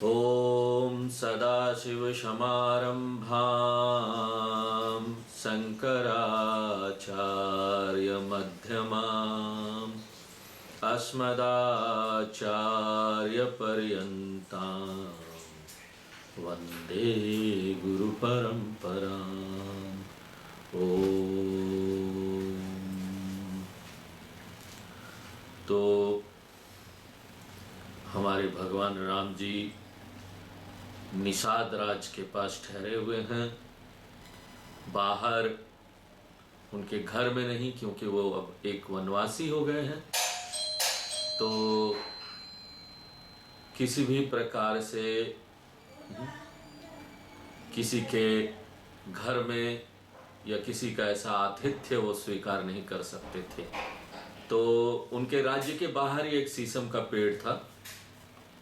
ॐ सदाशिवसमारम्भां शङ्कराचार्यमध्यमाम् अस्मदाचार्यपर्यन्तां वन्दे गुरुपरम्पराम्। तो हमारे भगवान राम जी निषाद राज के पास ठहरे हुए हैं, बाहर उनके घर में नहीं, क्योंकि वो अब एक वनवासी हो गए हैं। तो किसी भी प्रकार से किसी के घर में या किसी का ऐसा आतिथ्य वो स्वीकार नहीं कर सकते थे। तो उनके राज्य के बाहर ही एक शीशम का पेड़ था,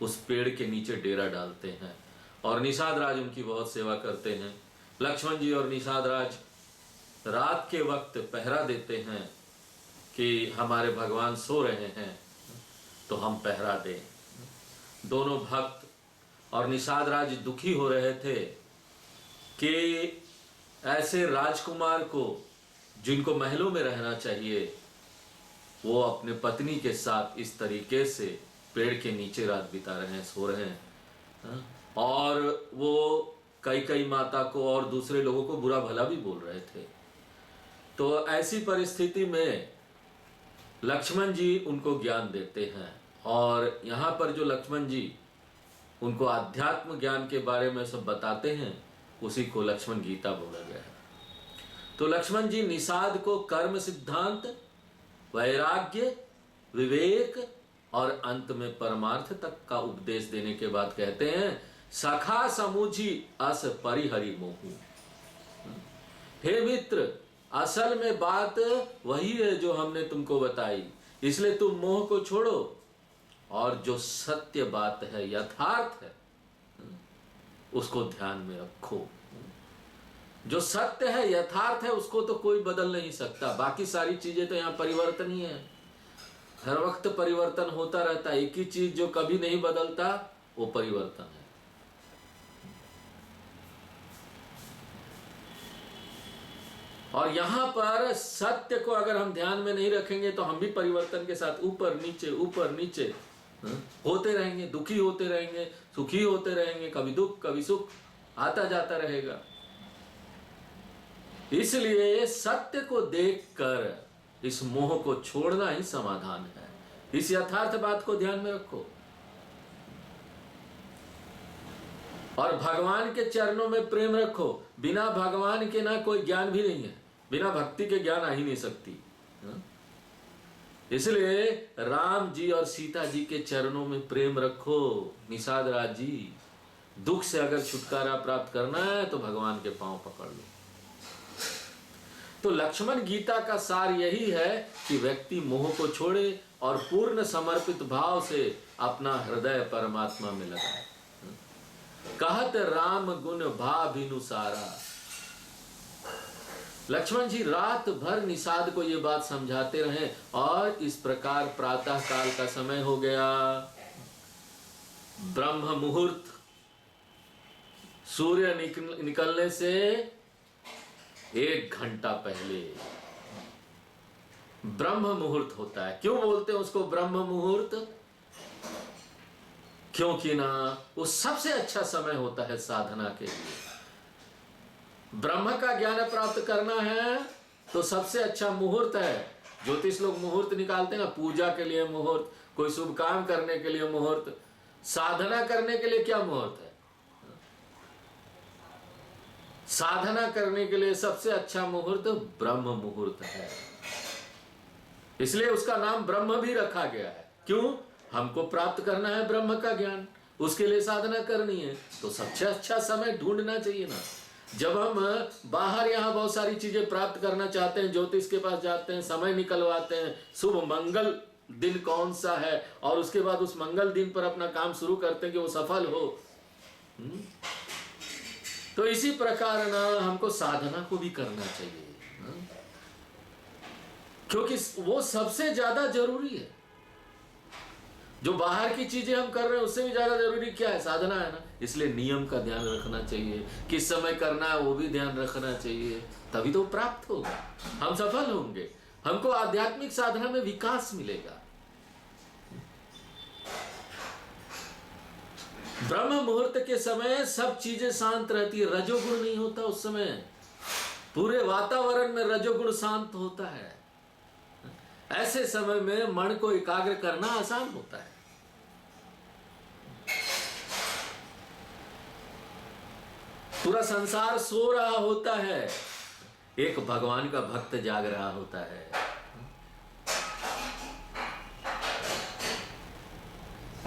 उस पेड़ के नीचे डेरा डालते हैं और निषाद राज उनकी बहुत सेवा करते हैं। लक्ष्मण जी और निषाद राज रात के वक्त पहरा देते हैं कि हमारे भगवान सो रहे हैं तो हम पहरा दें। दोनों भक्त और निषाद राज दुखी हो रहे थे कि ऐसे राजकुमार को, जिनको महलों में रहना चाहिए, वो अपने पत्नी के साथ इस तरीके से पेड़ के नीचे रात बिता रहे हैं, सो रहे हैं। और वो कई माता को और दूसरे लोगों को बुरा भला भी बोल रहे थे। तो ऐसी परिस्थिति में लक्ष्मण जी उनको ज्ञान देते हैं, और यहाँ पर जो लक्ष्मण जी उनको आध्यात्म ज्ञान के बारे में सब बताते हैं, उसी को लक्ष्मण गीता बोला गया है। तो लक्ष्मण जी निषाद को कर्म सिद्धांत, वैराग्य, विवेक और अंत में परमार्थ तक का उपदेश देने के बाद कहते हैं, सखा समुझी अस परिहरि मोहू। हे मित्र, असल में बात वही है जो हमने तुमको बताई, इसलिए तुम मोह को छोड़ो और जो सत्य बात है, यथार्थ है, उसको ध्यान में रखो। जो सत्य है, यथार्थ है, उसको तो कोई बदल नहीं सकता। बाकी सारी चीजें तो यहाँ परिवर्तनीय है, हर वक्त परिवर्तन होता रहता है। एक ही चीज जो कभी नहीं बदलता वो परिवर्तन है। और यहां पर सत्य को अगर हम ध्यान में नहीं रखेंगे तो हम भी परिवर्तन के साथ ऊपर नीचे होते रहेंगे, दुखी होते रहेंगे, सुखी होते रहेंगे, कभी दुख कभी सुख आता जाता रहेगा। इसलिए सत्य को देखकर इस मोह को छोड़ना ही समाधान है। इस यथार्थ बात को ध्यान में रखो और भगवान के चरणों में प्रेम रखो। बिना भगवान के ना कोई ज्ञान भी नहीं है, बिना भक्ति के ज्ञान आ ही नहीं सकती। इसलिए राम जी और सीता जी के चरणों में प्रेम रखो। निषाद राज जी, दुख से अगर छुटकारा प्राप्त करना है तो भगवान के पांव पकड़ लो। तो लक्ष्मण गीता का सार यही है कि व्यक्ति मोह को छोड़े और पूर्ण समर्पित भाव से अपना हृदय परमात्मा में लगाए। कहत राम गुण भाभिनुसारा। लक्ष्मण जी रात भर निषाद को ये बात समझाते रहे, और इस प्रकार प्रातः काल का समय हो गया। ब्रह्म मुहूर्त, सूर्य निकलने से 1 घंटा पहले ब्रह्म मुहूर्त होता है। क्यों बोलते हैं उसको ब्रह्म मुहूर्त? क्योंकि ना वो सबसे अच्छा समय होता है साधना के लिए। ब्रह्म का ज्ञान प्राप्त करना है तो सबसे अच्छा मुहूर्त है। ज्योतिष लोग मुहूर्त निकालते हैं ना, पूजा के लिए मुहूर्त, कोई शुभ काम करने के लिए मुहूर्त, साधना करने के लिए क्या मुहूर्त है? साधना करने के लिए सबसे अच्छा मुहूर्त ब्रह्म मुहूर्त है। इसलिए उसका नाम ब्रह्म भी रखा गया है। क्यों? हमको प्राप्त करना है ब्रह्म का ज्ञान, उसके लिए साधना करनी है, तो सबसे अच्छा समय ढूंढना चाहिए ना। जब हम बाहर यहाँ बहुत सारी चीजें प्राप्त करना चाहते हैं, ज्योतिष के पास जाते हैं, समय निकलवाते हैं, शुभ मंगल दिन कौन सा है, और उसके बाद उस मंगल दिन पर अपना काम शुरू करते हैं कि वो सफल हो। तो इसी प्रकार ना हमको साधना को भी करना चाहिए, क्योंकि वो सबसे ज्यादा जरूरी है। जो बाहर की चीजें हम कर रहे हैं उससे भी ज्यादा जरूरी क्या है? साधना है ना। इसलिए नियम का ध्यान रखना चाहिए, किस समय करना है वो भी ध्यान रखना चाहिए, तभी तो प्राप्त होगा, हम सफल होंगे, हमको आध्यात्मिक साधना में विकास मिलेगा। ब्रह्म मुहूर्त के समय सब चीजें शांत रहती है, रजोगुण नहीं होता उस समय, पूरे वातावरण में रजोगुण शांत होता है। ऐसे समय में मन को एकाग्र करना आसान होता है। पूरा संसार सो रहा होता है, एक भगवान का भक्त जाग रहा होता है।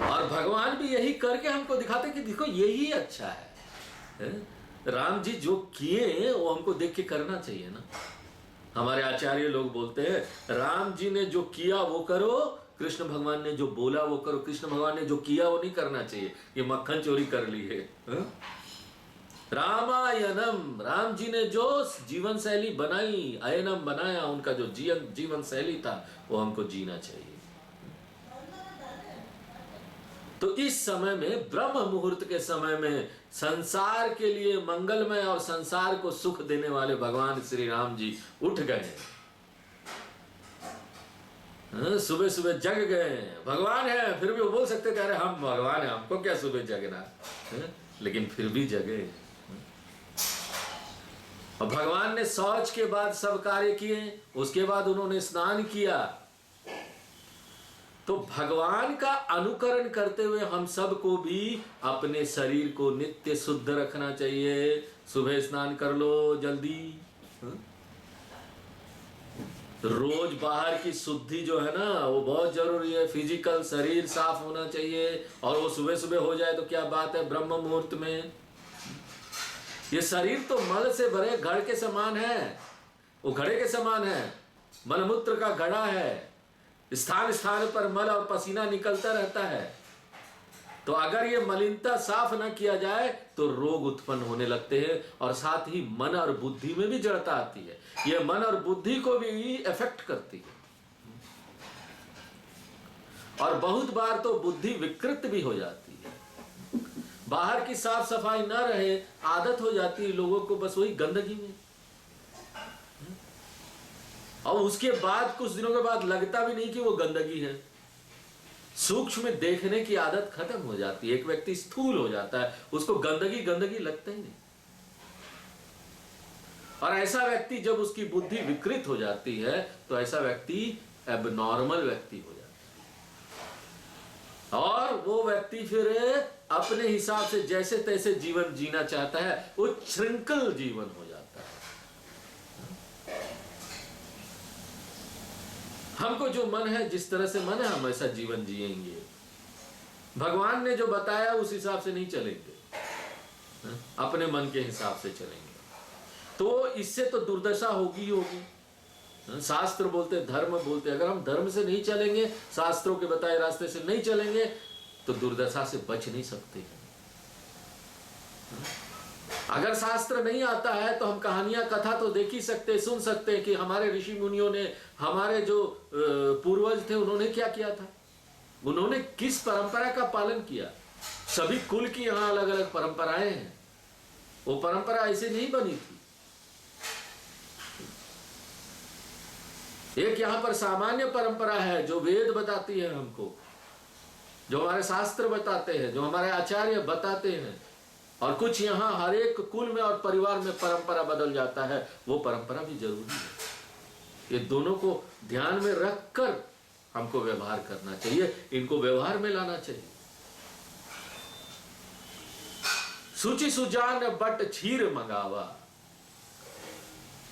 और भगवान भी यही करके हमको दिखाते कि देखो यही अच्छा है। राम जी जो किए वो हमको देख के करना चाहिए ना। हमारे आचार्य लोग बोलते हैं राम जी ने जो किया वो करो, कृष्ण भगवान ने जो बोला वो करो। कृष्ण भगवान ने जो किया वो नहीं करना चाहिए, ये मक्खन चोरी कर ली है। रामायणम, राम जी ने जो जीवन शैली बनाई, अयनम बनाया, उनका जो जीवन शैली था वो हमको जीना चाहिए। तो इस समय में, ब्रह्म मुहूर्त के समय में, संसार के लिए मंगलमय और संसार को सुख देने वाले भगवान श्री राम जी उठ गए, सुबह सुबह जग गए। भगवान है फिर भी वो बोल सकते थे अरे हम भगवान है, हमको क्या सुबह जगना, लेकिन फिर भी जगे। और भगवान ने शौच के बाद सब कार्य किए, उसके बाद उन्होंने स्नान किया। तो भगवान का अनुकरण करते हुए हम सबको भी अपने शरीर को नित्य शुद्ध रखना चाहिए। सुबह स्नान कर लो जल्दी, रोज बाहर की शुद्धि जो है ना वो बहुत जरूरी है। फिजिकल शरीर साफ होना चाहिए, और वो सुबह सुबह हो जाए तो क्या बात है, ब्रह्म मुहूर्त में। ये शरीर तो मल से भरे घड़ के समान है, वो घड़े के समान है, मलमूत्र का घड़ा है, स्थान स्थान पर मल और पसीना निकलता रहता है। तो अगर ये मलिनता साफ ना किया जाए तो रोग उत्पन्न होने लगते हैं, और साथ ही मन और बुद्धि में भी जड़ता आती है। ये मन और बुद्धि को भी इफेक्ट करती है, और बहुत बार तो बुद्धि विकृत भी हो जाती है। बाहर की साफ सफाई ना रहे, आदत हो जाती है लोगों को बस वही गंदगी में, और उसके बाद कुछ दिनों के बाद लगता भी नहीं कि वो गंदगी है। सूक्ष्म में देखने की आदत खत्म हो जाती है। एक व्यक्ति स्थूल हो जाता है, उसको गंदगी गंदगी लगता ही नहीं। और ऐसा व्यक्ति जब उसकी बुद्धि विकृत हो जाती है तो ऐसा व्यक्ति एबनॉर्मल व्यक्ति हो जाता है, और वो व्यक्ति फिर अपने हिसाब से जैसे तैसे जीवन जीना चाहता है, उच्छृंखल जीवन हो जाता है। हमको जो मन है, जिस तरह से मन है, हम ऐसा जीवन जिएंगे। भगवान ने जो बताया उस हिसाब से नहीं चलेंगे, अपने मन के हिसाब से चलेंगे, तो इससे तो दुर्दशा होगी ही होगी। शास्त्र बोलते, धर्म बोलते, अगर हम धर्म से नहीं चलेंगे, शास्त्रों के बताए रास्ते से नहीं चलेंगे, तो दुर्दशा से बच नहीं सकते। अगर शास्त्र नहीं आता है तो हम कहानियां, कथा तो देख ही सकते, सुन सकते हैं कि हमारे ऋषि मुनियों ने, हमारे जो पूर्वज थे, उन्होंने क्या किया था, उन्होंने किस परंपरा का पालन किया। सभी कुल की यहां अलग अलग परंपराएं हैं, वो परंपरा ऐसे नहीं बनी थी। एक यहां पर सामान्य परंपरा है जो वेद बताती है हमको, जो हमारे शास्त्र बताते हैं, जो हमारे आचार्य बताते हैं, और कुछ यहाँ हर एक कुल में और परिवार में परंपरा बदल जाता है, वो परंपरा भी जरूरी है। ये दोनों को ध्यान में रखकर हमको व्यवहार करना चाहिए, इनको व्यवहार में लाना चाहिए। सूची सुजान बट क्षीर मंगावा,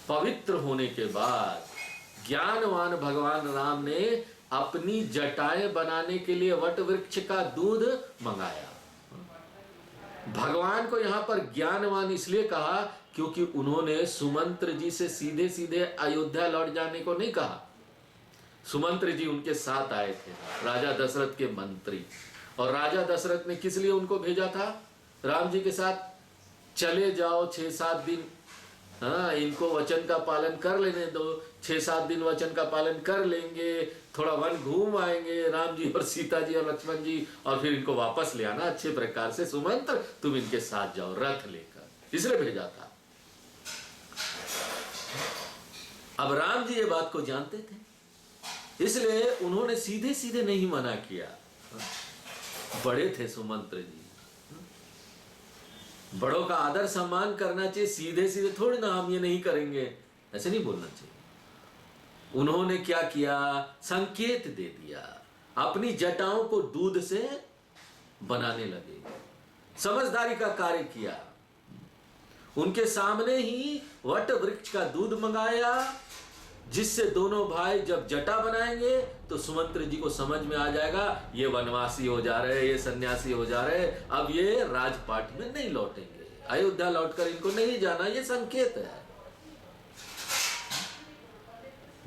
पवित्र होने के बाद ज्ञानवान भगवान राम ने अपनी जटाएं बनाने के लिए वट वृक्ष का दूध मंगाया। भगवान को यहां पर ज्ञानवान इसलिए कहा क्योंकि उन्होंने सुमंत्र जी से सीधे सीधे अयोध्या लौट जाने को नहीं कहा। सुमंत्र जी उनके साथ आए थे, राजा दशरथ के मंत्री, और राजा दशरथ ने किस लिए उनको भेजा था राम जी के साथ, चले जाओ 6-7 दिन हाँ, इनको वचन का पालन कर लेने दो, 6-7 दिन वचन का पालन कर लेंगे, थोड़ा वन घूम आएंगे राम जी और सीता जी और लक्ष्मण जी, और फिर इनको वापस ले आना अच्छे प्रकार से। सुमंत्र तुम इनके साथ जाओ रथ लेकर, इसलिए भेजा था। अब राम जी ये बात को जानते थे, इसलिए उन्होंने सीधे सीधे नहीं मना किया। बड़े थे सुमंत्र जी, बड़ों का आदर सम्मान करना चाहिए, सीधे सीधे थोड़ी ना हम ये नहीं करेंगे, ऐसे नहीं बोलना चाहिए। उन्होंने क्या किया, संकेत दे दिया, अपनी जटाओं को दूध से बनाने लगे, समझदारी का कार्य किया। उनके सामने ही वट वृक्ष का दूध मंगाया, जिससे दोनों भाई जब जटा बनाएंगे तो सुमंत्र जी को समझ में आ जाएगा ये वनवासी हो जा रहे, ये सन्यासी हो जा रहे, अब ये राजपाट में नहीं लौटेंगे, अयोध्या लौटकर इनको नहीं जाना, ये संकेत है।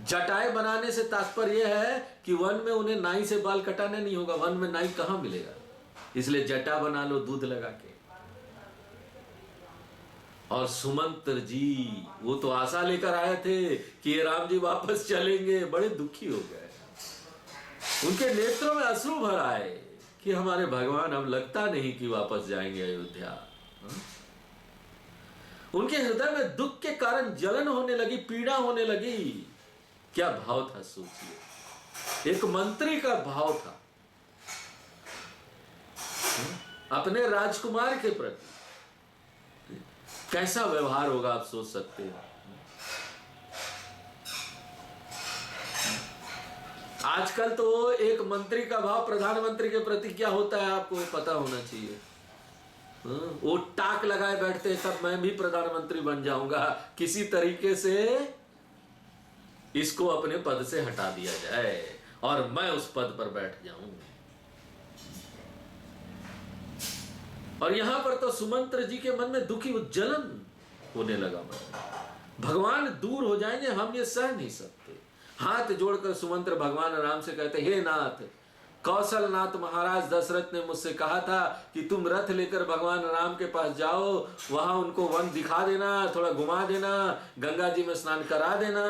जटाएं बनाने से तात्पर्य यह है कि वन में उन्हें नाई से बाल कटाना नहीं होगा, वन में नाई कहां मिलेगा, इसलिए जटा बना लो दूध लगा के। और सुमंत्र जी वो तो आशा लेकर आए थे कि ये राम जी वापस चलेंगे, बड़े दुखी हो गए, उनके नेत्रों में अश्रु भर आए कि हमारे भगवान अब लगता नहीं कि वापस जाएंगे अयोध्या। उनके हृदय में दुख के कारण जलन होने लगी, पीड़ा होने लगी। क्या भाव था सोचिए, एक मंत्री का भाव था अपने राजकुमार के प्रति, कैसा व्यवहार होगा आप सोच सकते हैं। आजकल तो एक मंत्री का भाव प्रधानमंत्री के प्रति क्या होता है आपको पता होना चाहिए। वो टाक लगाए बैठते हैं तब मैं भी प्रधानमंत्री बन जाऊंगा, किसी तरीके से इसको अपने पद से हटा दिया जाए और मैं उस पद पर बैठ जाऊं। और यहां पर तो सुमंत्र जी के मन में दुखी जलन होने लगा, भगवान दूर हो जाएंगे, हम ये सह नहीं सकते। हाथ जोड़कर सुमंत्र भगवान राम से कहते, हे नाथ, कौशलनाथ महाराज दशरथ ने मुझसे कहा था कि तुम रथ लेकर भगवान राम के पास जाओ, वहां उनको वन दिखा देना, थोड़ा घुमा देना, गंगा जी में स्नान करा देना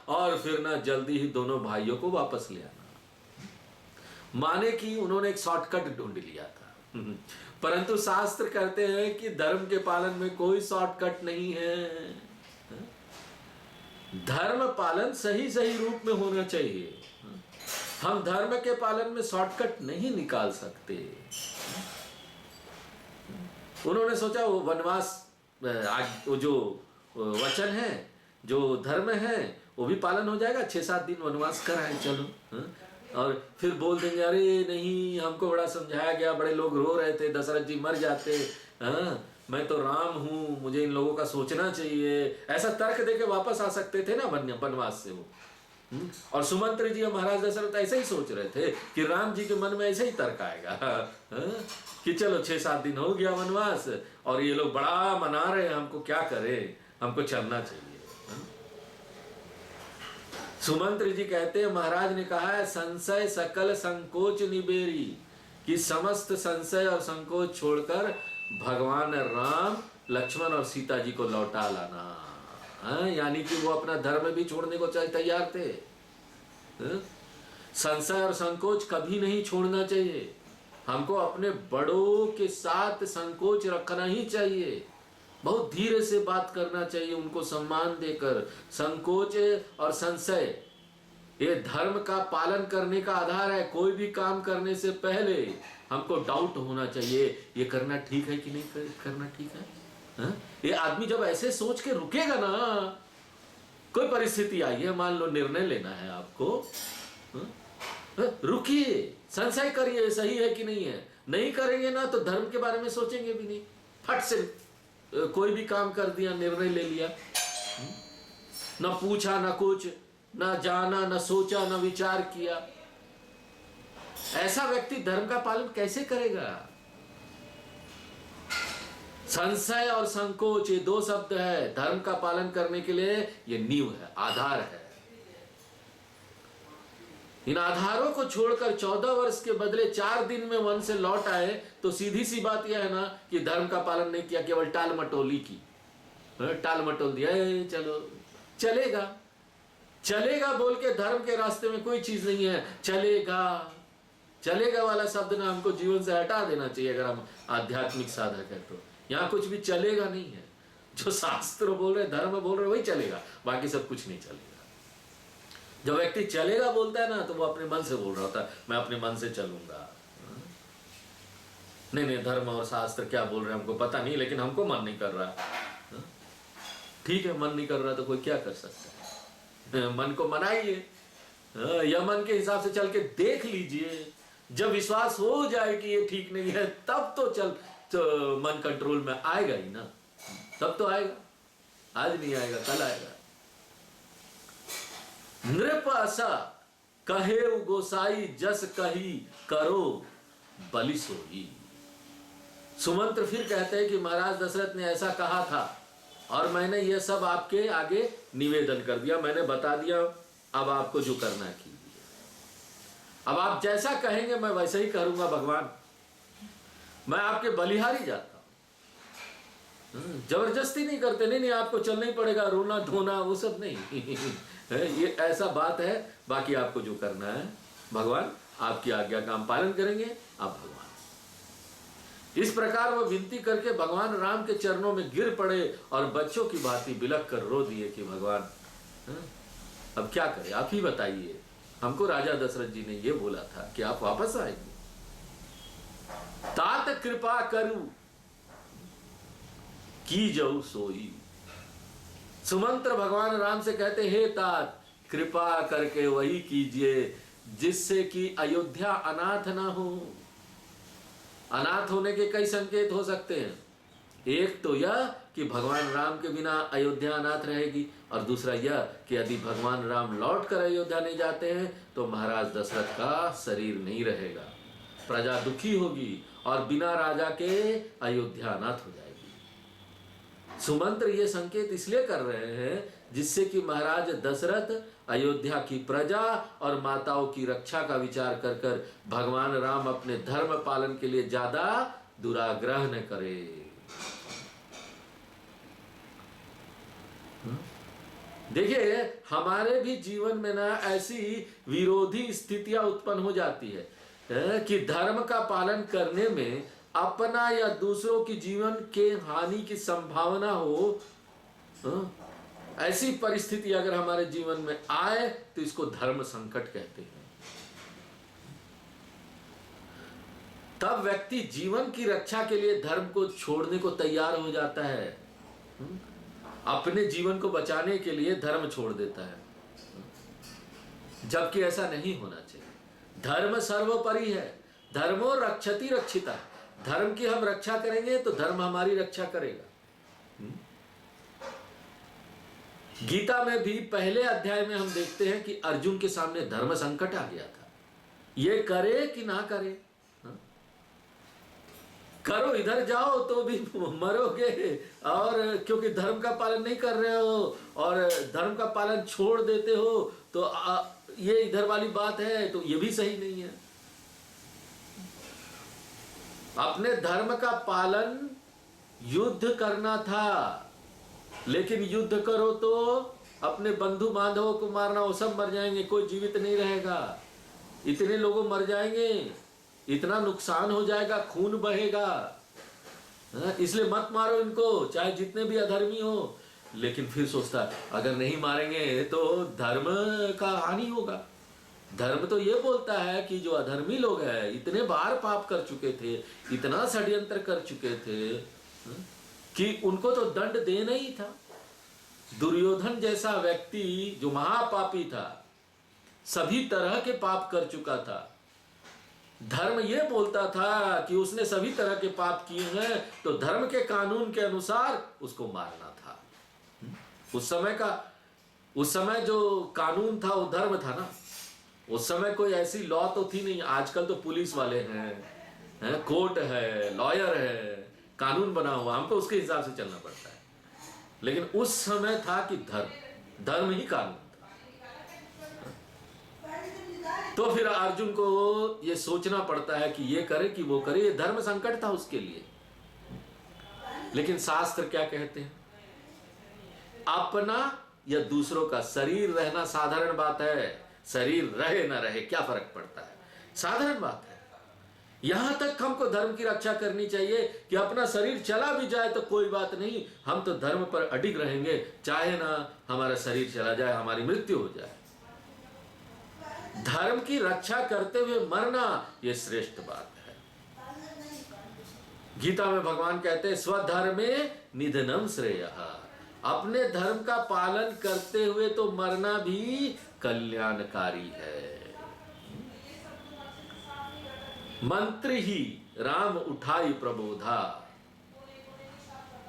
और फिर ना जल्दी ही दोनों भाइयों को वापस ले आना। माने कि उन्होंने एक शॉर्टकट ढूंढ लिया था, परंतु शास्त्र कहते हैं कि धर्म के पालन में कोई शॉर्टकट नहीं है। धर्म पालन सही सही रूप में होना चाहिए, हम धर्म के पालन में शॉर्टकट नहीं निकाल सकते। उन्होंने सोचा वो वनवास, वो जो वचन है, जो धर्म है वो भी पालन हो जाएगा, 6-7 दिन वनवास कराएं चलो, और फिर बोल देंगे अरे नहीं हमको बड़ा समझाया गया, बड़े लोग रो रहे थे, दशरथ जी मर जाते, मैं तो राम हूं, मुझे इन लोगों का सोचना चाहिए, ऐसा तर्क देके वापस आ सकते थे ना वनवास से वो। और सुमंत्र जी और महाराज दशरथ ऐसे ही सोच रहे थे कि राम जी के मन में ऐसे ही तर्क आएगा कि चलो 6-7 दिन हो गया वनवास और ये लोग बड़ा मना रहे हैं, हमको क्या करें, हमको चलना चाहिए। सुमंत्र जी कहते हैं महाराज ने कहा है, संशय सकल संकोच निबेरी, कि समस्त संशय और संकोच छोड़कर भगवान राम, लक्ष्मण और सीता जी को लौटा लाना। यानी कि वो अपना धर्म भी छोड़ने को तैयार थे। संशय और संकोच कभी नहीं छोड़ना चाहिए, हमको अपने बड़ों के साथ संकोच रखना ही चाहिए, बहुत धीरे से बात करना चाहिए, उनको सम्मान देकर। संकोच और संशय ये धर्म का पालन करने का आधार है। कोई भी काम करने से पहले हमको डाउट होना चाहिए, ये करना ठीक है कि नहीं करना ठीक है। ये आदमी जब ऐसे सोच के रुकेगा ना, कोई परिस्थिति आई है, मान लो निर्णय लेना है आपको, रुकिए, संशय करिए सही है कि नहीं है। नहीं करेंगे ना तो धर्म के बारे में सोचेंगे भी नहीं, फट से कोई भी काम कर दिया, निर्णय ले लिया, ना पूछा ना कुछ, ना जाना ना सोचा ना विचार किया। ऐसा व्यक्ति धर्म का पालन कैसे करेगा। संशय और संकोच ये 2 शब्द है धर्म का पालन करने के लिए, ये नींव है, आधार है। इन आधारों को छोड़कर 14 वर्ष के बदले 4 दिन में वन से लौट आए तो सीधी सी बात यह है ना कि धर्म का पालन नहीं किया, केवल टाल मटोली की। टाल मटोल दिया, चलो चलेगा, चलेगा बोल के धर्म के रास्ते में कोई चीज नहीं है। चलेगा, चलेगा वाला शब्द ना हमको जीवन से हटा देना चाहिए अगर हम आध्यात्मिक साधक है तो। यहाँ कुछ भी चलेगा नहीं है, जो शास्त्र बोल रहे, धर्म बोल रहे वही चलेगा, बाकी सब कुछ नहीं चलेगा। जब व्यक्ति चलेगा बोलता है ना तो वो अपने मन से बोल रहा होता है, मैं अपने मन से चलूंगा। नहीं, धर्म और शास्त्र क्या बोल रहे हैं हमको पता नहीं, लेकिन हमको मन नहीं कर रहा। ठीक है, मन नहीं कर रहा तो कोई क्या कर सकता है, मन को मनाइए, या मन के हिसाब से चल के देख लीजिए। जब विश्वास हो जाए कि ये ठीक नहीं है तब तो मन कंट्रोल में आएगा ही ना, तब तो आएगा। आज नहीं आएगा, कल आएगा। नृप असा कहे गोसाई जस कही करो बलि सोई। सुमंत्र फिर कहते हैं कि महाराज दशरथ ने ऐसा कहा था और मैंने ये सब आपके आगे निवेदन कर दिया, मैंने बता दिया, अब आपको जो करना है कीजिए। अब आप जैसा कहेंगे मैं वैसे ही करूंगा भगवान, मैं आपके बलिहारी जाता हूं। जबरदस्ती नहीं करते, नहीं आपको चलना ही पड़ेगा, रोना धोना वो सब नहीं ये ऐसा बात है। बाकी आपको जो करना है भगवान आपकी आज्ञा का हम पालन करेंगे, आप भगवान। इस प्रकार वो विनती करके भगवान राम के चरणों में गिर पड़े और बच्चों की भांति बिलख कर रो दिए कि भगवान अब क्या करें, आप ही बताइए। हमको राजा दशरथ जी ने ये बोला था कि आप वापस आएंगे, तात कृपा करूं की जऊ सोई। सुमंत्र भगवान राम से कहते, हे तात कृपा करके वही कीजिए जिससे कि अयोध्या अनाथ ना हो। अनाथ होने के कई संकेत हो सकते हैं, एक तो यह कि भगवान राम के बिना अयोध्या अनाथ रहेगी, और दूसरा यह कि यदि भगवान राम लौट कर अयोध्या नहीं जाते हैं तो महाराज दशरथ का शरीर नहीं रहेगा, प्रजा दुखी होगी और बिना राजा के अयोध्या अनाथ हो जाएगी। सुमंत्र ये संकेत इसलिए कर रहे हैं जिससे कि महाराज दशरथ अयोध्या की प्रजा और माताओं की रक्षा का विचार कर कर भगवान राम अपने धर्म पालन के लिए ज्यादा दुराग्रह न करे। देखिए हमारे भी जीवन में ना ऐसी विरोधी स्थितियां उत्पन्न हो जाती है कि धर्म का पालन करने में अपना या दूसरों की जीवन के हानि की संभावना हो। ऐसी परिस्थिति अगर हमारे जीवन में आए तो इसको धर्म संकट कहते हैं। तब व्यक्ति जीवन की रक्षा के लिए धर्म को छोड़ने को तैयार हो जाता है, अपने जीवन को बचाने के लिए धर्म छोड़ देता है, जबकि ऐसा नहीं होना चाहिए। धर्म सर्वोपरि है, धर्मो रक्षति रक्षिता। धर्म की हम रक्षा करेंगे तो धर्म हमारी रक्षा करेगा। गीता में भी पहले अध्याय में हम देखते हैं कि अर्जुन के सामने धर्म संकट आ गया था, ये करे कि ना करे। करो इधर जाओ तो भी मरोगे, और क्योंकि धर्म का पालन नहीं कर रहे हो और धर्म का पालन छोड़ देते हो तो ये इधर वाली बात है, तो ये भी सही नहीं है। अपने धर्म का पालन युद्ध करना था, लेकिन युद्ध करो तो अपने बंधु बांधवों को मारना, वो सब मर जाएंगे, कोई जीवित नहीं रहेगा, इतने लोग मर जाएंगे, इतना नुकसान हो जाएगा, खून बहेगा, इसलिए मत मारो इनको, चाहे जितने भी अधर्मी हो। लेकिन फिर सोचता अगर नहीं मारेंगे तो धर्म का हानि होगा। धर्म तो ये बोलता है कि जो अधर्मी लोग हैं, इतने बार पाप कर चुके थे, इतना षड्यंत्र कर चुके थे कि उनको तो दंड देना ही था। दुर्योधन जैसा व्यक्ति जो महापापी था, सभी तरह के पाप कर चुका था, धर्म ये बोलता था कि उसने सभी तरह के पाप किए हैं, तो धर्म के कानून के अनुसार उसको मारना था। उस समय जो कानून था वो धर्म था ना। उस समय कोई ऐसी लॉ तो थी नहीं, आजकल तो पुलिस वाले हैं, कोर्ट है, लॉयर है, कानून बना हुआ, हमको उसके हिसाब से चलना पड़ता है। लेकिन उस समय था कि धर्म ही कानून था। तो फिर अर्जुन को ये सोचना पड़ता है कि ये करे कि वो करे, ये धर्म संकट था उसके लिए। लेकिन शास्त्र क्या कहते हैं? अपना या दूसरों का। शरीर रहना साधारण बात है, शरीर रहे ना रहे क्या फर्क पड़ता है, साधारण बात है। यहां तक हमको धर्म की रक्षा करनी चाहिए कि अपना शरीर चला भी जाए तो कोई बात नहीं, हम तो धर्म पर अडिग रहेंगे, चाहे ना हमारा शरीर चला जाए, हमारी मृत्यु हो जाए। धर्म की रक्षा करते हुए मरना यह श्रेष्ठ बात है। गीता में भगवान कहते हैं स्वधर्मे निधनम श्रेयः, अपने धर्म का पालन करते हुए तो मरना भी कल्याणकारी है। मंत्र ही राम उठाई प्रबोधा,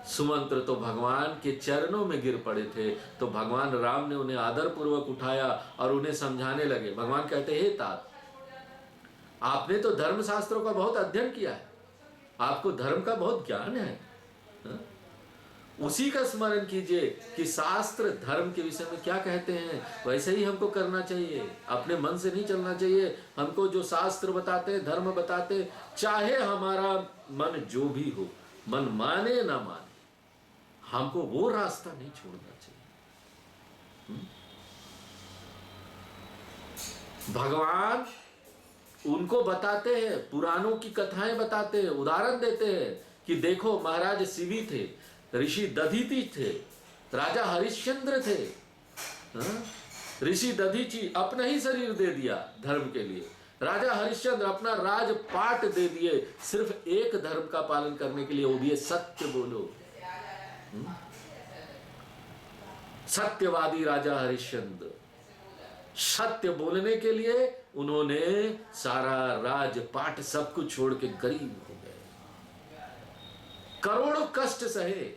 सुमंत्र तो भगवान के चरणों में गिर पड़े थे, तो भगवान राम ने उन्हें आदर पूर्वक उठाया और उन्हें समझाने लगे। भगवान कहते हे तात, आपने तो धर्म शास्त्रों का बहुत अध्ययन किया है, आपको धर्म का बहुत ज्ञान है, हा? उसी का स्मरण कीजिए कि शास्त्र धर्म के विषय में क्या कहते हैं, वैसे ही हमको करना चाहिए, अपने मन से नहीं चलना चाहिए। हमको जो शास्त्र बताते, धर्म बताते, चाहे हमारा मन जो भी हो, मन माने ना माने, हमको वो रास्ता नहीं छोड़ना चाहिए। भगवान उनको बताते हैं, पुराणों की कथाएं बताते हैं, उदाहरण देते हैं कि देखो महाराज शिवी थे, ऋषि दधीचि थे, राजा हरिश्चंद्र थे। ऋषि दधीचि अपना ही शरीर दे दिया धर्म के लिए, राजा हरिश्चंद्र अपना राजपाट दे दिए सिर्फ एक धर्म का पालन करने के लिए, वो भी है सत्य बोलो। सत्यवादी राजा हरिश्चंद्र, सत्य बोलने के लिए उन्होंने सारा राजपाट सब कुछ छोड़ के गरीब हो गए, करोड़ों कष्ट सहे।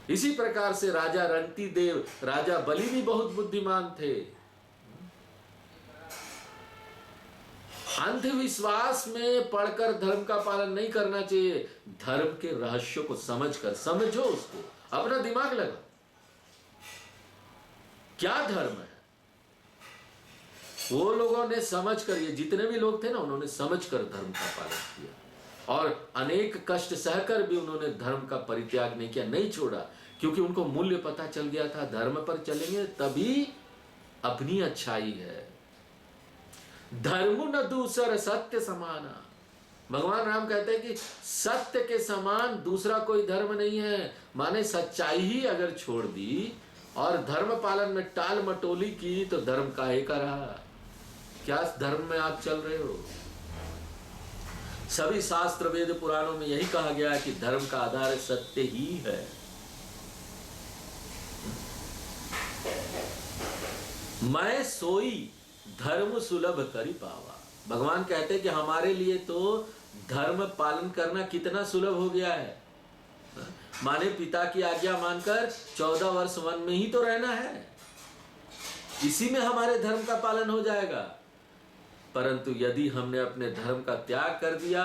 इसी प्रकार से राजा रंतिदेव, राजा बलि भी बहुत बुद्धिमान थे। अंधविश्वास में पढ़कर धर्म का पालन नहीं करना चाहिए, धर्म के रहस्यों को समझकर, समझो उसको, अपना दिमाग लगा क्या धर्म है। वो लोगों ने समझकर, ये जितने भी लोग थे ना, उन्होंने समझकर धर्म का पालन किया और अनेक कष्ट सहकर भी उन्होंने धर्म का परित्याग नहीं किया, नहीं छोड़ा, क्योंकि उनको मूल्य पता चल गया था, धर्म पर चलेंगे तभी अपनी अच्छाई है। धर्म न दूसर सत्य समाना, भगवान राम कहते हैं कि सत्य के समान दूसरा कोई धर्म नहीं है। माने सच्चाई ही अगर छोड़ दी और धर्म पालन में टाल मटोली की तो धर्म काहे का रहा? क्या धर्म में आप चल रहे हो? सभी शास्त्र वेद पुराणों में यही कहा गया है कि धर्म का आधार सत्य ही है। मैं सोई धर्म सुलभ करी पावा, भगवान कहते हैं कि हमारे लिए तो धर्म पालन करना कितना सुलभ हो गया है। माने पिता की आज्ञा मानकर 14 वर्ष वन में ही तो रहना है, इसी में हमारे धर्म का पालन हो जाएगा। परंतु यदि हमने अपने धर्म का त्याग कर दिया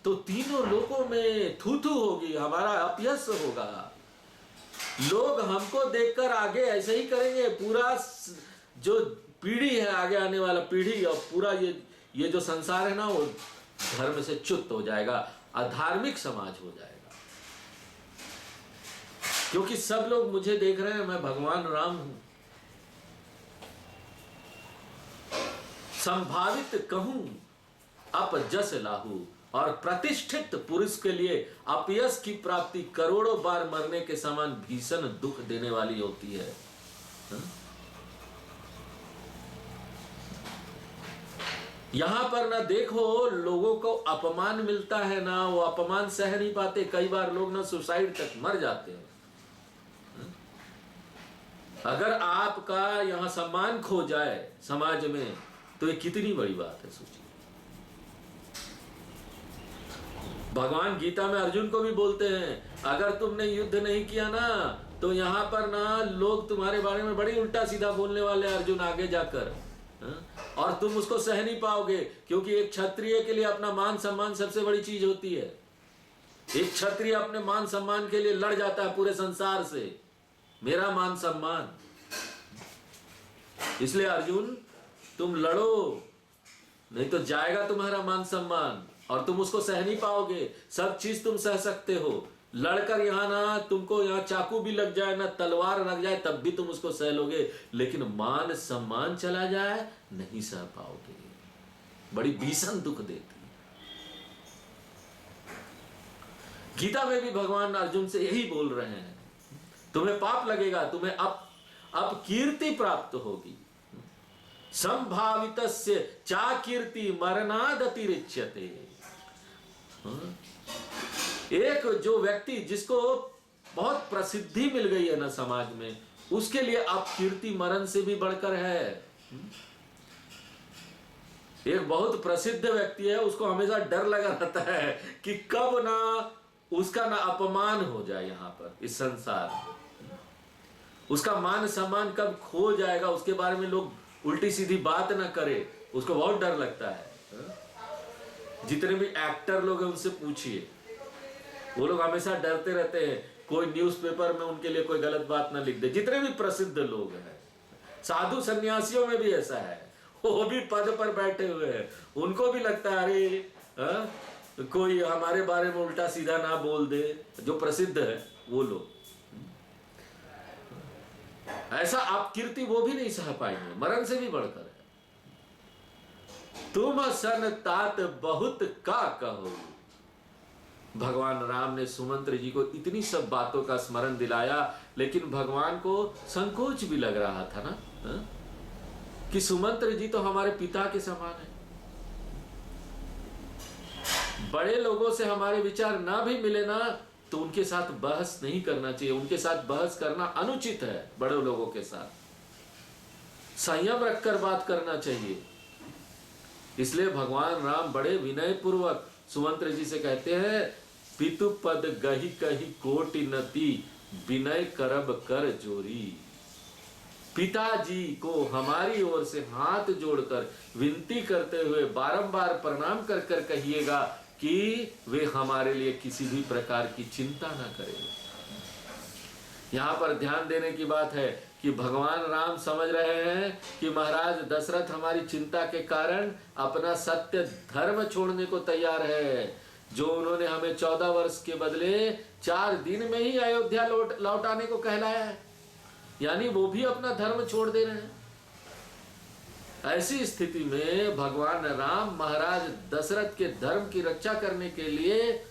तो तीनों लोकों में थू-थू होगी, हमारा अपयश होगा। लोग हमको देखकर आगे ऐसे ही करेंगे, पूरा जो पीढ़ी है, आगे आने वाला पीढ़ी और पूरा ये जो संसार है ना, वो धर्म से च्युत हो जाएगा, अधार्मिक समाज हो जाएगा। क्योंकि सब लोग मुझे देख रहे हैं, मैं भगवान राम हूं। संभावित कहूं अपजस लाहू, और प्रतिष्ठित पुरुष के लिए अपयश की प्राप्ति करोड़ों बार मरने के समान भीषण दुख देने वाली होती है। यहां पर ना देखो, लोगों को अपमान मिलता है ना, वो अपमान सह नहीं पाते, कई बार लोग ना सुसाइड तक मर जाते हैं। अगर आपका यहां सम्मान खो जाए समाज में तो ये कितनी बड़ी बात है, सोचिए। भगवान गीता में अर्जुन को भी बोलते हैं, अगर तुमने युद्ध नहीं किया ना तो यहां पर ना लोग तुम्हारे बारे में बड़ी उल्टा सीधा बोलने वाले हैं अर्जुन, आगे जाकर, और तुम उसको सह नहीं पाओगे। क्योंकि एक क्षत्रिय के लिए अपना मान सम्मान सबसे बड़ी चीज होती है। एक क्षत्रिय अपने मान सम्मान के लिए लड़ जाता है पूरे संसार से, मेरा मान सम्मान। इसलिए अर्जुन तुम लड़ो, नहीं तो जाएगा तुम्हारा मान सम्मान और तुम उसको सह नहीं पाओगे। सब चीज तुम सह सकते हो, लड़कर यहाँ ना तुमको यहाँ चाकू भी लग जाए ना तलवार लग जाए तब भी तुम उसको सह लोगे, लेकिन मान सम्मान चला जाए नहीं सह पाओगे। बड़ी भीषण दुख देती है। गीता में भी भगवान अर्जुन से यही बोल रहे हैं, तुम्हें पाप लगेगा, तुम्हें अब कीर्ति प्राप्त होगी। संभावितस्य चा कीर्ति मरणादतिरिच्यते। एक जो व्यक्ति जिसको बहुत प्रसिद्धि मिल गई है ना समाज में, उसके लिए अब कीर्ति मरण से भी बढ़कर है। एक बहुत प्रसिद्ध व्यक्ति है, उसको हमेशा डर लगा रहता है कि कब ना उसका ना अपमान हो जाए यहाँ पर इस संसार, उसका मान सम्मान कब खो जाएगा, उसके बारे में लोग उल्टी सीधी बात ना करे, उसको बहुत डर लगता है। जितने भी एक्टर लोग हैं उनसे पूछिए, वो लोग हमेशा डरते रहते हैं कोई न्यूज़पेपर में उनके लिए कोई गलत बात ना लिख दे। जितने भी प्रसिद्ध लोग हैं, साधु सन्यासियों में भी ऐसा है, वो भी पद पर बैठे हुए हैं, उनको भी लगता है अरे कोई हमारे बारे में उल्टा सीधा ना बोल दे, जो प्रसिद्ध है वो लोग। ऐसा आप कीर्ति वो भी नहीं सह पाएंगे, मरण से भी बढ़कर है। तुम सन तात बहुत का कहो। भगवान राम ने सुमंत्र जी को इतनी सब बातों का स्मरण दिलाया, लेकिन भगवान को संकोच भी लग रहा था ना, कि सुमंत्र जी तो हमारे पिता के समान है। बड़े लोगों से हमारे विचार ना भी मिले ना तो उनके साथ बहस नहीं करना चाहिए, उनके साथ बहस करना अनुचित है। बड़े लोगों के साथ संयम रखकर बात करना चाहिए। इसलिए भगवान राम बड़े विनय पूर्वक सुमंत्र जी से कहते हैं, पितु पद गही कही कोटि नति विनय करब कर जोरी। पिताजी को हमारी ओर से हाथ जोड़कर विनती करते हुए बारंबार प्रणाम कर कर कहिएगा कि वे हमारे लिए किसी भी प्रकार की चिंता ना करें। यहाँ पर ध्यान देने की बात है कि भगवान राम समझ रहे हैं कि महाराज दशरथ हमारी चिंता के कारण अपना सत्य धर्म छोड़ने को तैयार है, जो उन्होंने हमें 14 वर्ष के बदले 4 दिन में ही अयोध्या लौटाने को कहलाया है, यानी वो भी अपना धर्म छोड़ दे रहे हैं। ऐसी स्थिति में भगवान राम महाराज दशरथ के धर्म की रक्षा करने के लिए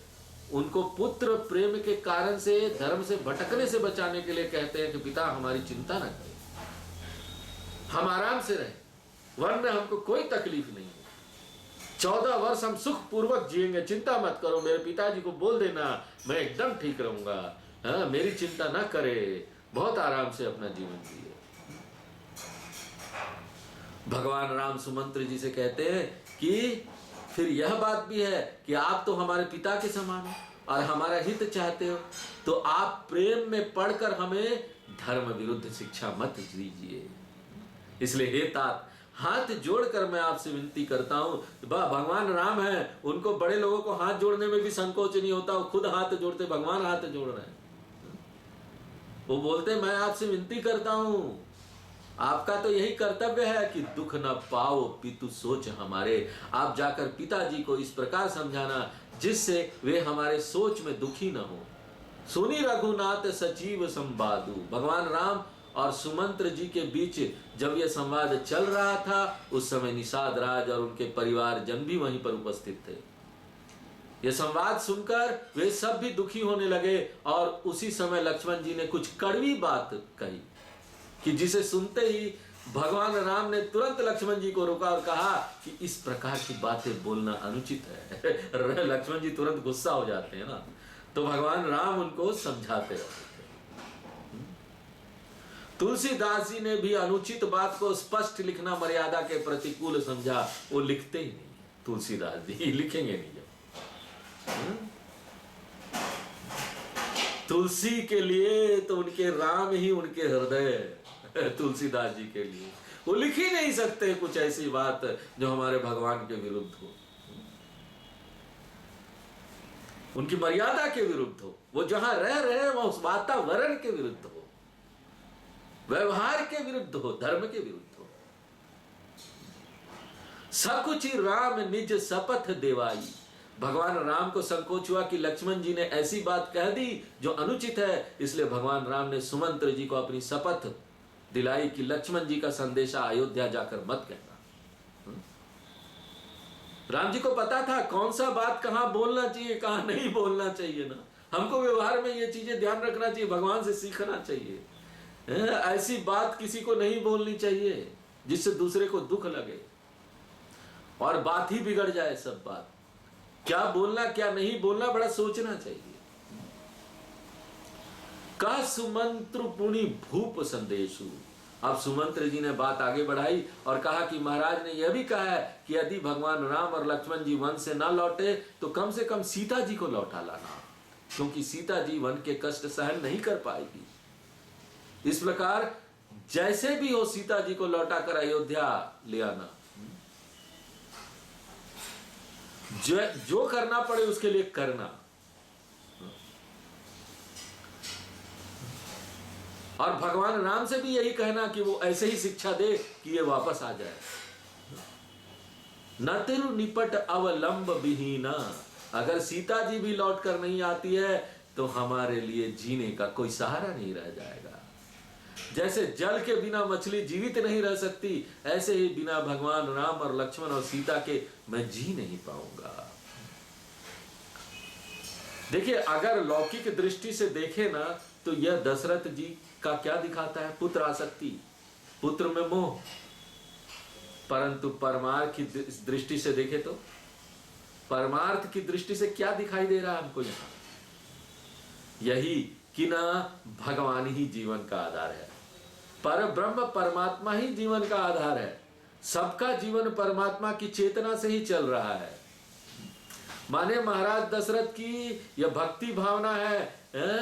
उनको पुत्र प्रेम के कारण से धर्म से भटकने से बचाने के लिए कहते हैं कि पिता हमारी चिंता न करें, हम आराम से रहें, वन में हमको कोई तकलीफ नहीं है, 14 वर्ष हम सुख पूर्वक जिएंगे, चिंता मत करो। मेरे पिताजी को बोल देना मैं एकदम ठीक रहूंगा, मेरी चिंता ना करे, बहुत आराम से अपना जीवन जिए। भगवान राम सुमंत्र जी से कहते हैं कि फिर यह बात भी है कि आप तो हमारे पिता के समान हो और हमारा हित चाहते हो, तो आप प्रेम में पढ़कर हमें धर्म विरुद्ध शिक्षा मत दीजिए। इसलिए हे तात, हाथ जोड़कर मैं आपसे विनती करता हूं। भगवान राम हैं, उनको बड़े लोगों को हाथ जोड़ने में भी संकोच नहीं होता, वो खुद हाथ जोड़ते, भगवान हाथ जोड़ रहे हैं। वो बोलते मैं आपसे विनती करता हूं, आपका तो यही कर्तव्य है कि दुख न पाओ पितु सोच हमारे। आप जाकर पिताजी को इस प्रकार समझाना जिससे वे हमारे सोच में दुखी न हो। सुनी रघुनाथ सचिव संवादु। भगवान राम और सुमंत्र जी के बीच जब यह संवाद चल रहा था, उस समय निषाद राज और उनके परिवार जन भी वहीं पर उपस्थित थे। यह संवाद सुनकर वे सब भी दुखी होने लगे और उसी समय लक्ष्मण जी ने कुछ कड़वी बात कही कि जिसे सुनते ही भगवान राम ने तुरंत लक्ष्मण जी को रोका और कहा कि इस प्रकार की बातें बोलना अनुचित है। लक्ष्मण जी तुरंत गुस्सा हो जाते हैं ना, तो भगवान राम उनको समझाते रहते थे। तुलसीदास जी ने भी अनुचित बात को स्पष्ट लिखना मर्यादा के प्रतिकूल समझा, वो लिखते ही नहीं। तुलसीदास जी लिखेंगे नहीं। जब तुलसी के लिए तो उनके राम ही उनके हृदय, तुलसीदास जी के लिए वो लिख ही नहीं सकते कुछ ऐसी बात जो हमारे भगवान के विरुद्ध हो, उनकी मर्यादा के विरुद्ध हो, वो जहां रह रहे हैं वह उस वातावरण के विरुद्ध हो, व्यवहार के विरुद्ध हो, धर्म के विरुद्ध हो। सकुचि राम निज शपथ देवाई, भगवान राम को संकोच हुआ कि लक्ष्मण जी ने ऐसी बात कह दी जो अनुचित है, इसलिए भगवान राम ने सुमंत्र जी को अपनी शपथ दिलाई कि लक्ष्मण जी का संदेशा अयोध्या जाकर मत कहना। राम जी को पता था कौन सा बात कहां बोलना चाहिए, कहां नहीं बोलना चाहिए ना। हमको व्यवहार में ये चीजें ध्यान रखना चाहिए, भगवान से सीखना चाहिए। ऐसी बात किसी को नहीं बोलनी चाहिए जिससे दूसरे को दुख लगे और बात ही बिगड़ जाए। सब बात क्या बोलना क्या नहीं बोलना बड़ा सोचना चाहिए। का सुमंत्र पुनि भूप संदेशु। अब सुमंत्र जी ने बात आगे बढ़ाई और कहा कि महाराज ने यह भी कहा है कि यदि भगवान राम और लक्ष्मण जी वन से ना लौटे तो कम से कम सीता जी को लौटा लाना, क्योंकि सीता जी वन के कष्ट सहन नहीं कर पाएगी। इस प्रकार जैसे भी हो सीता जी को लौटाकर अयोध्या ले आना, जो करना पड़े उसके लिए करना। और भगवान राम से भी यही कहना कि वो ऐसे ही शिक्षा दे कि ये वापस आ जाए। न तिरु निपट अवलंब विहीना। अगर सीता जी भी लौट कर नहीं आती है तो हमारे लिए जीने का कोई सहारा नहीं रह जाएगा। जैसे जल के बिना मछली जीवित नहीं रह सकती, ऐसे ही बिना भगवान राम और लक्ष्मण और सीता के मैं जी नहीं पाऊंगा। देखिए, अगर लौकिक दृष्टि से देखे ना तो यह दशरथ जी का क्या दिखाता है? पुत्र आसक्ति, पुत्र में मोह। परंतु परमार्थ की दृष्टि से देखे तो परमार्थ की दृष्टि से क्या दिखाई दे रहा है हमको यहां? यही कि ना भगवान ही जीवन का आधार है, पर ब्रह्म परमात्मा ही जीवन का आधार है। सबका जीवन परमात्मा की चेतना से ही चल रहा है। माने महाराज दशरथ की यह भक्ति भावना है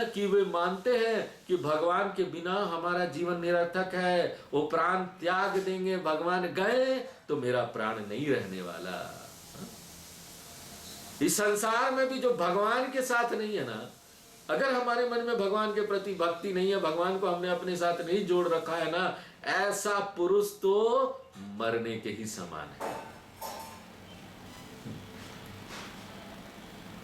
कि वे मानते हैं कि भगवान के बिना हमारा जीवन निरर्थक है। वो प्राण त्याग देंगे, भगवान गए तो मेरा प्राण नहीं रहने वाला। इस संसार में भी जो भगवान के साथ नहीं है ना, अगर हमारे मन में भगवान के प्रति भक्ति नहीं है, भगवान को हमने अपने साथ नहीं जोड़ रखा है ना, ऐसा पुरुष तो मरने के ही समान है।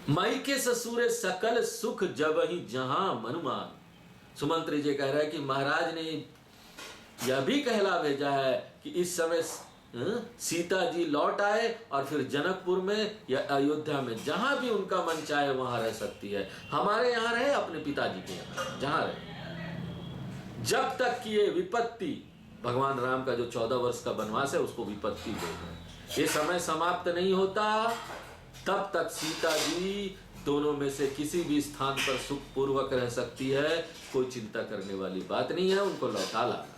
मई के ससुरे सकल सुख जब ही जहां मनुमान। सुमंत्र जी कह रहा है कि महाराज ने यह भी कहला भेजा है कि इस समय सीता जी लौट आए और फिर जनकपुर में या अयोध्या में जहां भी उनका मन चाहे वहां रह सकती है। हमारे यहाँ रहे, अपने पिताजी के यहाँ जहां रहे, जब तक कि ये विपत्ति, भगवान राम का जो 14 वर्ष का वनवास है उसको विपत्ति बोलते, ये समय समाप्त नहीं होता तब तक सीता जी दोनों में से किसी भी स्थान पर सुखपूर्वक रह सकती है। कोई चिंता करने वाली बात नहीं है, उनको लौटा लाना।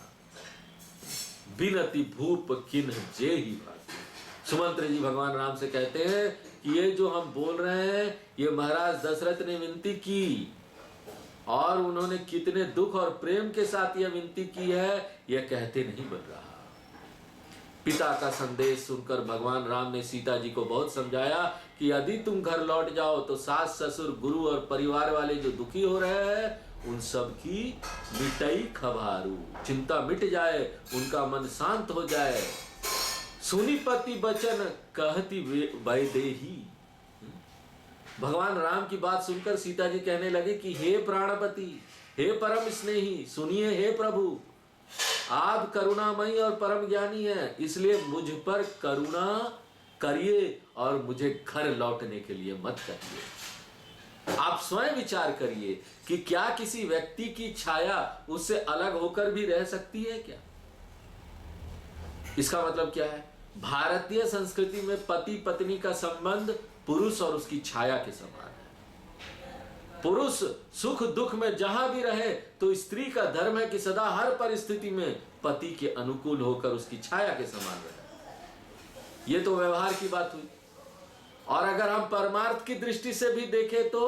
बिनति भूप किन जे ही भाती। सुमंत्र जी भगवान राम से कहते हैं कि ये जो हम बोल रहे हैं ये महाराज दशरथ ने विनती की, और उन्होंने कितने दुख और प्रेम के साथ यह विनती की है, यह कहते नहीं बन रहा। पिता का संदेश सुनकर भगवान राम ने सीता जी को बहुत समझाया कि यदि तुम घर लौट जाओ तो सास ससुर गुरु और परिवार वाले जो दुखी हो रहे हैं उन सब की मिटई खबारू, चिंता मिट जाए, उनका मन शांत हो जाए। सुनी पति बचन कहती वैदेही। भगवान राम की बात सुनकर सीता जी कहने लगे कि हे प्राणपति, हे परम स्नेही, सुनिए हे प्रभु, आप करुणामयी और परम ज्ञानी हैं, इसलिए मुझ पर करुणा करिए और मुझे घर लौटने के लिए मत करिए। आप स्वयं विचार करिए कि क्या किसी व्यक्ति की छाया उससे अलग होकर भी रह सकती है क्या? इसका मतलब क्या है? भारतीय संस्कृति में पति पत्नी का संबंध पुरुष और उसकी छाया के समान है। पुरुष सुख दुख में जहां भी रहे तो स्त्री का धर्म है कि सदा हर परिस्थिति में पति के अनुकूल होकर उसकी छाया के समान रहे। यह तो व्यवहार की बात हुई। और अगर हम परमार्थ की दृष्टि से भी देखें तो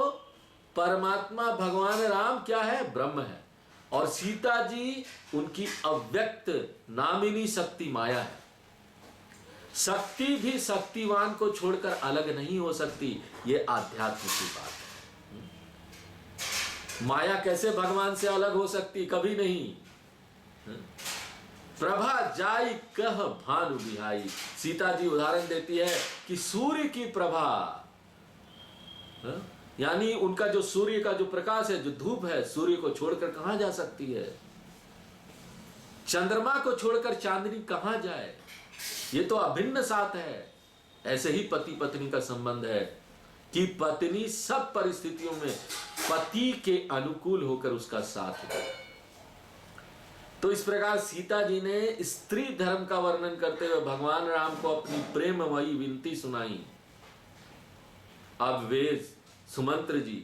परमात्मा भगवान राम क्या है? ब्रह्म है, और सीता जी उनकी अव्यक्त नामिनी शक्ति माया है। शक्ति भी शक्तिवान को छोड़कर अलग नहीं हो सकती, यह आध्यात्म की बात है। माया कैसे भगवान से अलग हो सकती? कभी नहीं। प्रभा जाई कह भानु बिहाई। सीता जी उदाहरण देती है कि सूर्य की प्रभा हाँ? यानी उनका जो सूर्य का जो प्रकाश है, जो धूप है, सूर्य को छोड़कर कहां जा सकती है? चंद्रमा को छोड़कर चांदनी कहां जाए? ये तो अभिन्न साथ है। ऐसे ही पति पत्नी का संबंध है कि पत्नी सब परिस्थितियों में पति के अनुकूल होकर उसका साथ दे। तो इस प्रकार सीता जी ने स्त्री धर्म का वर्णन करते हुए भगवान राम को अपनी प्रेममयी विनती सुनाई। अब वे सुमंत्र जी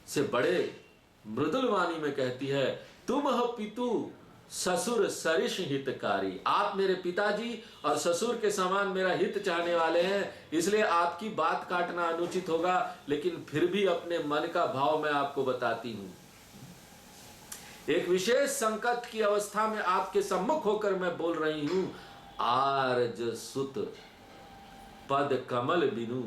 से बड़े मृदुल वाणी में कहती है, तुम हो पितु ससुर सरिष हितकारी। आप मेरे पिताजी और ससुर के समान मेरा हित चाहने वाले हैं, इसलिए आपकी बात काटना अनुचित होगा, लेकिन फिर भी अपने मन का भाव मैं आपको बताती हूं। एक विशेष संकट की अवस्था में आपके सम्मुख होकर मैं बोल रही हूं। आर्ज सुत पद कमल बिनु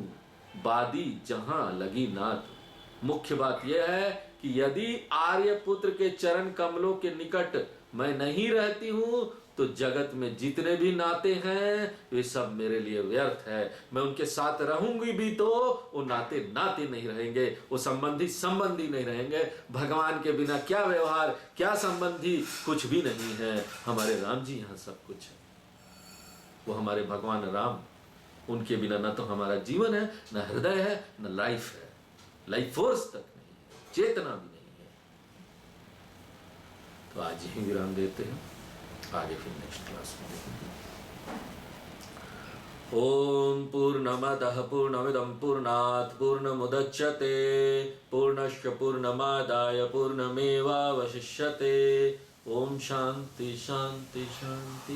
बादी जहां लगी नाथ। मुख्य बात यह है कि यदि आर्यपुत्र के चरण कमलों के निकट मैं नहीं रहती हूं तो जगत में जितने भी नाते हैं वे सब मेरे लिए व्यर्थ है। मैं उनके साथ रहूंगी भी तो वो नाते नाते नहीं रहेंगे, वो संबंधी संबंधी नहीं रहेंगे। भगवान के बिना क्या व्यवहार, क्या संबंधी, कुछ भी नहीं है। हमारे राम जी यहाँ सब कुछ है। वो हमारे भगवान राम, उनके बिना न तो हमारा जीवन है, न हृदय है, न लाइफ है। लाइफ फोर्स तक नहीं है, चेतना भी नहीं है। तो आज ही विराम देते हैं, आगे फिर नेक्स्ट क्लास में देखेंगे। ओम पूर्णमदः पूर्णमिदं पूर्णात् पूर्णमुदच्यते पूर्णस्य पूर्णमादाय पूर्णमेवावशिष्यते। ओम शांति शांति शांति।